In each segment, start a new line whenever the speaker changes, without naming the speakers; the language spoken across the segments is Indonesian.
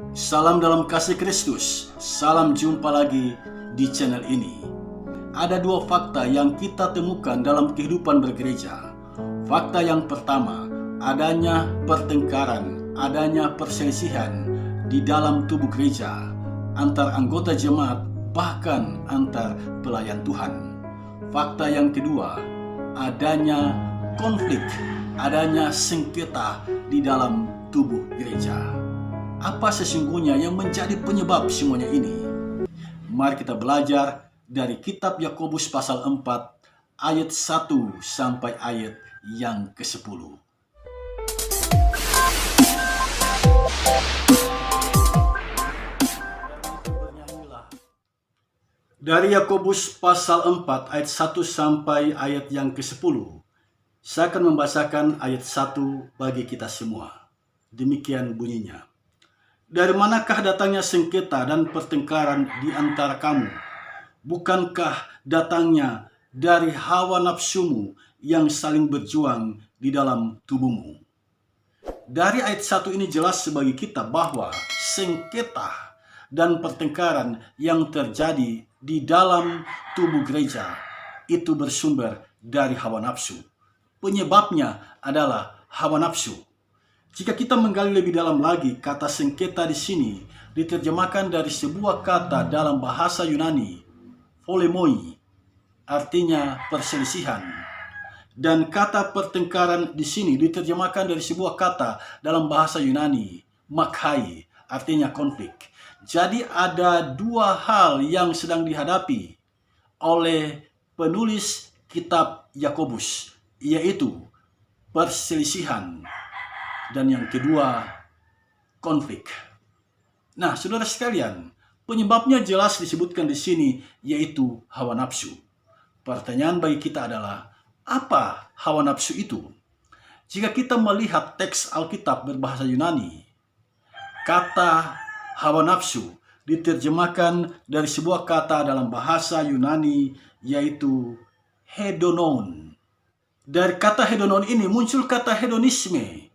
Salam dalam kasih Kristus. Salam jumpa lagi di channel ini. Ada dua fakta yang kita temukan dalam kehidupan bergereja. Fakta yang pertama, adanya pertengkaran, adanya perselisihan di dalam tubuh gereja antar anggota jemaat, bahkan antar pelayan Tuhan. Fakta yang kedua, adanya konflik, adanya sengketa di dalam tubuh gereja. Apa sesungguhnya yang menjadi penyebab semuanya ini? Mari kita belajar dari kitab Yakobus pasal 4 ayat 1 sampai ayat yang ke-10. Dari Yakobus pasal 4 ayat 1 sampai ayat yang ke-10. Saya akan membacakan ayat 1 bagi kita semua. Demikian bunyinya. Dari manakah datangnya sengketa dan pertengkaran di antara kamu? Bukankah datangnya dari hawa nafsumu yang saling berjuang di dalam tubuhmu? Dari ayat 1 ini jelas bagi kita bahwa sengketa dan pertengkaran yang terjadi di dalam tubuh gereja itu bersumber dari hawa nafsu. Penyebabnya adalah hawa nafsu. Jika kita menggali lebih dalam lagi, kata sengketa di sini diterjemahkan dari sebuah kata dalam bahasa Yunani, polemoi, artinya perselisihan. Dan kata pertengkaran di sini diterjemahkan dari sebuah kata dalam bahasa Yunani, makai, artinya konflik. Jadi ada dua hal yang sedang dihadapi oleh penulis kitab Yakobus, yaitu perselisihan dan yang kedua, konflik. Nah, saudara sekalian, penyebabnya jelas disebutkan di sini, yaitu hawa nafsu. Pertanyaan bagi kita adalah, apa hawa nafsu itu? Jika kita melihat teks Alkitab berbahasa Yunani, kata hawa nafsu diterjemahkan dari sebuah kata dalam bahasa Yunani, yaitu hedonon. Dari kata hedonon ini muncul kata hedonisme,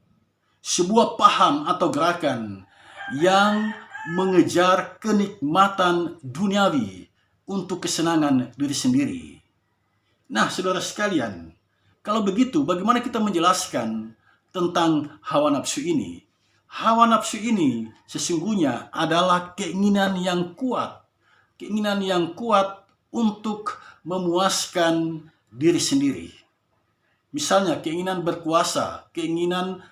sebuah paham atau gerakan yang mengejar kenikmatan duniawi untuk kesenangan diri sendiri. Nah, saudara sekalian, kalau begitu bagaimana kita menjelaskan tentang hawa nafsu ini? Hawa nafsu ini sesungguhnya adalah keinginan yang kuat untuk memuaskan diri sendiri. Misalnya keinginan berkuasa, keinginan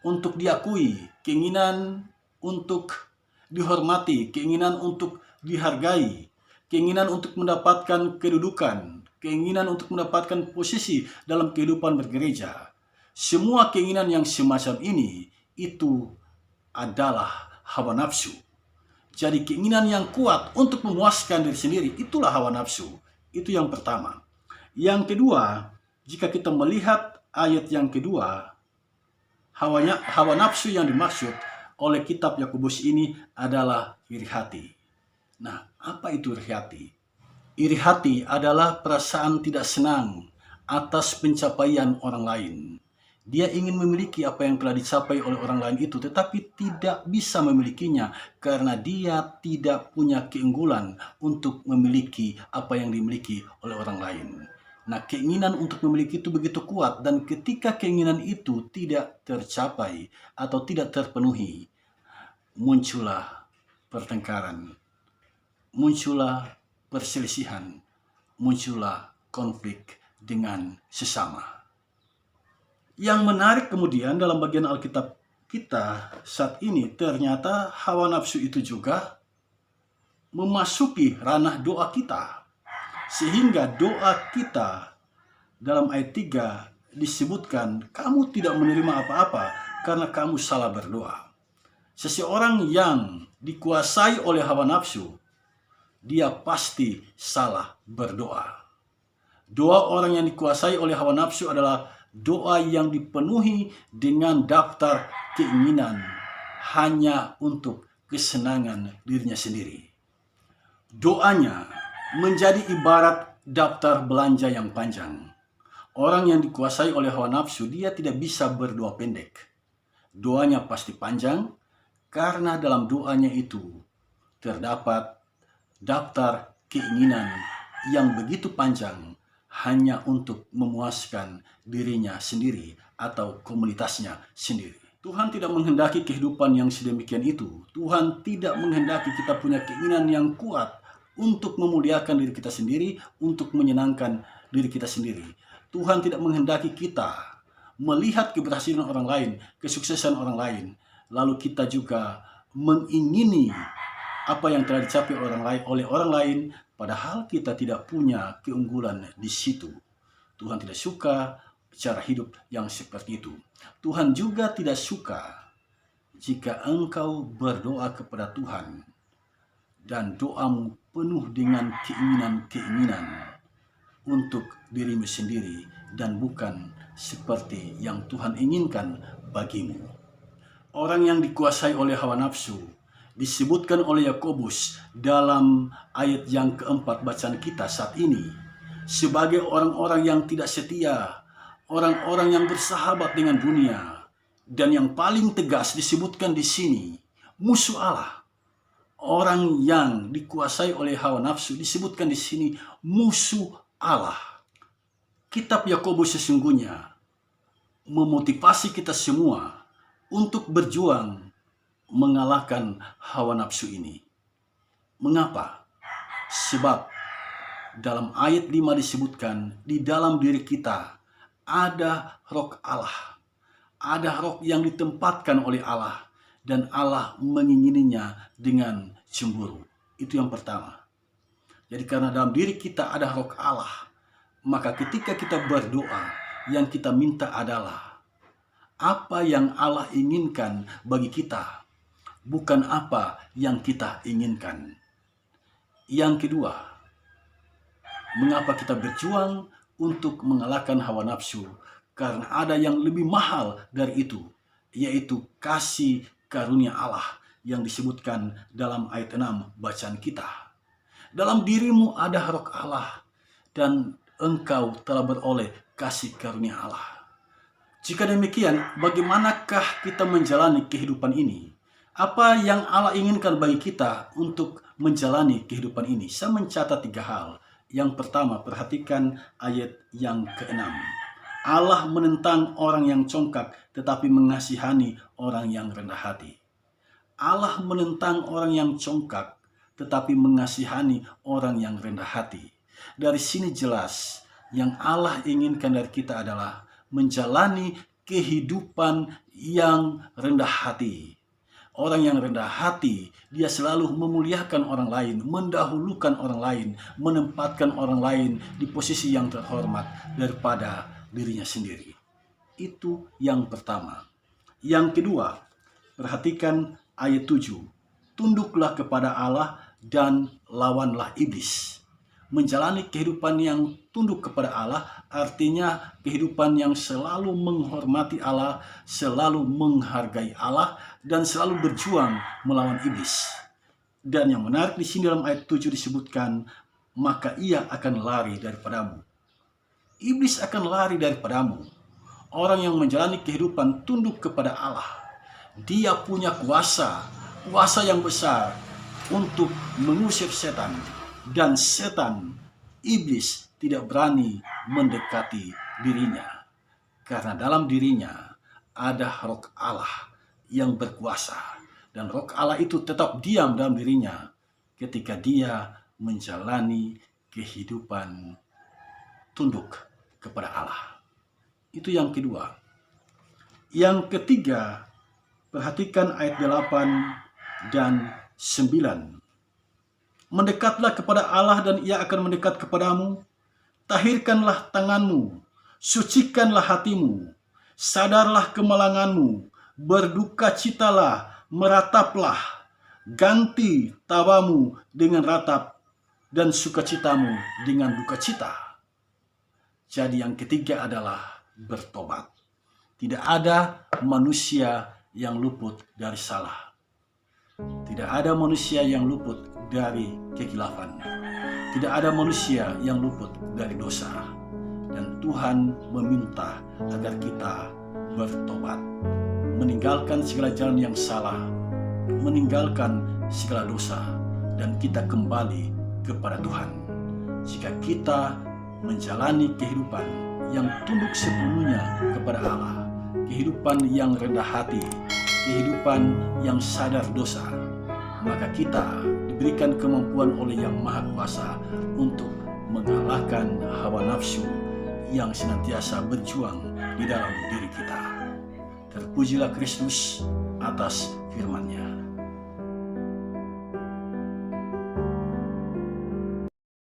untuk diakui, keinginan untuk dihormati, keinginan untuk dihargai, keinginan untuk mendapatkan kedudukan, keinginan untuk mendapatkan posisi dalam kehidupan bergereja. Semua keinginan yang semacam ini itu adalah hawa nafsu. Jadi keinginan yang kuat untuk memuaskan diri sendiri, itulah hawa nafsu. Itu yang pertama. Yang kedua, jika kita melihat ayat yang kedua, hawa nafsu yang dimaksud oleh kitab Yakobus ini adalah iri hati. Nah, apa itu iri hati? Iri hati adalah perasaan tidak senang atas pencapaian orang lain. Dia ingin memiliki apa yang telah dicapai oleh orang lain itu, tetapi tidak bisa memilikinya karena dia tidak punya keunggulan untuk memiliki apa yang dimiliki oleh orang lain. Nah, keinginan untuk memiliki itu begitu kuat, dan ketika keinginan itu tidak tercapai atau tidak terpenuhi, muncullah pertengkaran, muncullah perselisihan, muncullah konflik dengan sesama. Yang menarik kemudian dalam bagian Alkitab kita saat ini, ternyata hawa nafsu itu juga memasuki ranah doa kita. Sehingga doa kita dalam ayat 3 disebutkan, kamu tidak menerima apa-apa karena kamu salah berdoa. Seseorang yang dikuasai oleh hawa nafsu, dia pasti salah berdoa. Doa orang yang dikuasai oleh hawa nafsu adalah doa yang dipenuhi dengan daftar keinginan hanya untuk kesenangan dirinya sendiri. Doanya menjadi ibarat daftar belanja yang panjang. Orang yang dikuasai oleh hawa nafsu, dia tidak bisa berdoa pendek. Doanya pasti panjang Karena dalam doanya itu terdapat daftar keinginan yang begitu panjang hanya untuk memuaskan dirinya sendiri atau komunitasnya sendiri. Tuhan tidak menghendaki kehidupan yang sedemikian itu. Tuhan tidak menghendaki kita punya keinginan yang kuat untuk memuliakan diri kita sendiri, untuk menyenangkan diri kita sendiri. Tuhan tidak menghendaki kita melihat keberhasilan orang lain, kesuksesan orang lain, lalu kita juga mengingini apa yang telah dicapai oleh orang lain, padahal kita tidak punya keunggulan di situ. Tuhan tidak suka cara hidup yang seperti itu. Tuhan juga tidak suka jika engkau berdoa kepada Tuhan dan doamu penuh dengan keinginan-keinginan untuk dirimu sendiri dan bukan seperti yang Tuhan inginkan bagimu. Orang yang dikuasai oleh hawa nafsu disebutkan oleh Yakobus dalam ayat yang keempat bacaan kita saat ini sebagai orang-orang yang tidak setia, orang-orang yang bersahabat dengan dunia, dan yang paling tegas disebutkan di sini musuh Allah. Orang yang dikuasai oleh hawa nafsu disebutkan di sini musuh Allah. Kitab Yakobus sesungguhnya memotivasi kita semua untuk berjuang mengalahkan hawa nafsu ini. Mengapa? Sebab dalam ayat 5 disebutkan di dalam diri kita ada roh Allah. Ada roh yang ditempatkan oleh Allah dan Allah mengingininya dengan cemburu. Itu yang pertama. Jadi karena dalam diri kita ada roh Allah, maka ketika kita berdoa, yang kita minta adalah apa yang Allah inginkan bagi kita, bukan apa yang kita inginkan. Yang kedua, mengapa kita berjuang untuk mengalahkan hawa nafsu? Karena ada yang lebih mahal dari itu, yaitu kasih karunia Allah yang disebutkan dalam ayat 6 bacaan kita. Dalam dirimu ada roh Allah dan engkau telah beroleh kasih karunia Allah. Jika demikian, bagaimanakah kita menjalani kehidupan ini? Apa yang Allah inginkan bagi kita untuk menjalani kehidupan ini? Saya mencatat 3 hal. Yang pertama, perhatikan ayat yang ke-6. Allah menentang orang yang congkak tetapi mengasihani orang yang rendah hati. Allah menentang orang yang congkak tetapi mengasihani orang yang rendah hati. Dari sini jelas yang Allah inginkan dari kita adalah menjalani kehidupan yang rendah hati. Orang yang rendah hati, dia selalu memuliakan orang lain, mendahulukan orang lain, menempatkan orang lain di posisi yang terhormat daripada dirinya sendiri. Itu yang pertama. Yang kedua, perhatikan ayat 7. Tunduklah kepada Allah dan lawanlah iblis. Menjalani kehidupan yang tunduk kepada Allah artinya kehidupan yang selalu menghormati Allah, selalu menghargai Allah, dan selalu berjuang melawan iblis. Dan yang menarik di sini dalam ayat 7 disebutkan, maka ia akan lari daripadamu. Iblis akan lari daripadamu. Orang yang menjalani kehidupan tunduk kepada Allah, dia punya kuasa yang besar untuk mengusir setan. Dan setan, iblis, tidak berani mendekati dirinya. Karena dalam dirinya ada roh Allah yang berkuasa. Dan roh Allah itu tetap diam dalam dirinya ketika dia menjalani kehidupan tunduk kepada Allah. Itu yang kedua. Yang ketiga, perhatikan ayat 8 dan 9. Mendekatlah kepada Allah dan ia akan mendekat kepadamu. Tahirkanlah tanganmu, sucikanlah hatimu, sadarlah kemalanganmu, berdukacitalah, merataplah, ganti tawamu dengan ratap dan sukacitamu dengan dukacita. Jadi yang ketiga adalah bertobat. Tidak ada manusia yang luput dari salah. Tidak ada manusia yang luput dari kekilafan. Tidak ada manusia yang luput dari dosa. Dan Tuhan meminta agar kita bertobat, meninggalkan segala jalan yang salah, meninggalkan segala dosa dan kita kembali kepada Tuhan. Jika kita menjalani kehidupan yang tunduk sepenuhnya kepada Allah, kehidupan yang rendah hati, kehidupan yang sadar dosa, maka kita diberikan kemampuan oleh Yang Maha Kuasa untuk mengalahkan hawa nafsu yang senantiasa berjuang di dalam diri kita. Terpujilah Kristus atas firman-Nya.